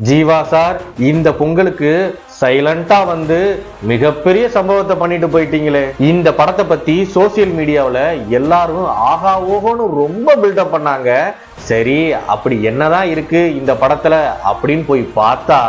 Jeeva sir, இந்த பொங்கலுக்கு சைலண்டா வந்து மிகப்பெரிய சம்பவத்தை பண்ணிட்டு போயிட்டீங்களே. இந்த படத்தை பத்தி சோசியல் மீடியாவில் எல்லாரும் ஆகா ஓஹோன்னு ரொம்ப பில்டப் பண்ணாங்க. சரி, அப்படி என்னதான் இருக்கு இந்த படத்துல அப்படின்னு போய் பார்த்தா,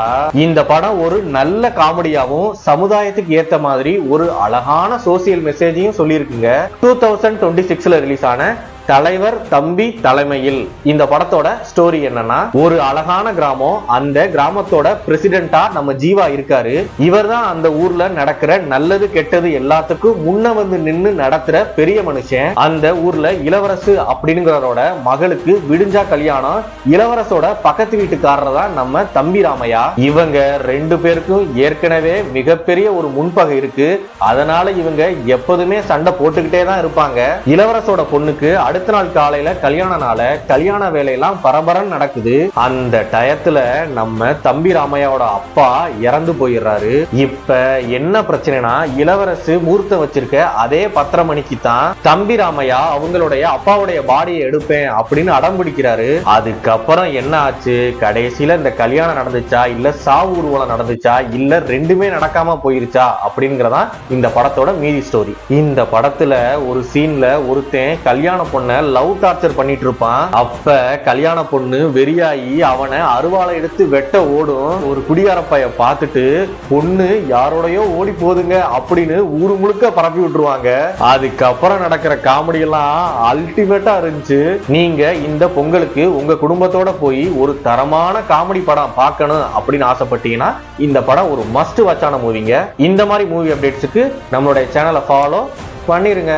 இந்த படம் ஒரு நல்ல காமெடியாவும் சமுதாயத்துக்கு ஏத்த மாதிரி ஒரு அழகான சோசியல் மெசேஜையும் சொல்லியிருக்குங்க. 2026ல ரிலீஸ் ஆன தலைவர் தம்பி தலைமையில் இந்த படத்தோட ஸ்டோரி என்னன்னா, ஒரு அழகான கிராமம், அந்த கிராமத்தோட பிரசிடென்டா நம்ம ஜீவா இருக்காரு. இவர் தான் அந்த ஊர்ல நடக்கிற நல்லது கெட்டது எல்லாத்துக்கும் முன்ன வந்து நின்னு நடத்துற பெரிய மனுஷன். அந்த ஊர்ல இளவரசு அப்படிங்கிறவரோட மகளுக்கு விடிஞ்சா கல்யாணம். இளவரசோட பக்கத்து வீட்டுக்காரர் தான் நம்ம தம்பி ராமையா. இவங்க ரெண்டு பேருக்கும் ஏற்கனவே மிகப்பெரிய ஒரு முன்பகை இருக்கு. அதனால இவங்க எப்போதுமே சண்டை போட்டுக்கிட்டே தான் இருப்பாங்க. இளவரசோட பொண்ணுக்கு அடுத்த நாள் காலையில கல்யாண வேலையெல்லாம் பரபரன்னு நடக்குது. அந்த டயத்துல நம்ம தம்பி ராமையாவோட அப்பா இறந்து போயிடுறாரு. இப்ப என்ன பிரச்சனைனா, இளவரசு முகூர்த்தம் வச்சிருக்க அதே 10:30 மணிக்கு தான் தம்பி ராமையா அவங்களுடைய அப்பாவுடைய பாடியை எடுப்பேன் அப்படின்னு அடம் பிடிக்கிறாரு. அதுக்கப்புறம் என்ன ஆச்சு, கடைசியில இந்த கல்யாணம் நடந்துச்சா இல்ல சாவு ஊர்வலம் நடந்துச்சா இல்ல ரெண்டுமே நடக்காம போயிருச்சா அப்படிங்கறதா இந்த படத்தோட மீதி ஸ்டோரி. இந்த படத்துல ஒரு சீன்ல ஒருத்தன் கல்யாண பொண்ண லவ் டார்ச்சர் பண்ணிட்டு இருப்பான். அப்ப கல்யாண பொண்ணு வெறியாயி அவனை அருவாளை எடுத்து வெட்ட ஓடும். ஒரு குடிகார பைய பார்த்துட்டு பொண்ணு யாரோடயோ ஓடி போதுங்க அப்படின்னு ஊரு முழுக்க பரப்பி விட்டுருவாங்க. அதுக்கப்புறம் நடக்கிற காமெடி எல்லாம் அல்டிமேட்டா இருந்துச்சு. நீங்க இந்த பொங்கலுக்கு உங்க குடும்பத்தோட போய் ஒரு தரமான காமெடி படம் பார்க்கணும் அப்படின்னு ஆசைப்பட்டீங்கன்னா இந்த படம் ஒரு மஸ்ட் வாட்சான மூவிங்க. இந்த மாதிரி மூவி அப்டேட்ஸுக்கு நம்மளுடைய சேனலை ஃபாலோ பண்ணிருங்க.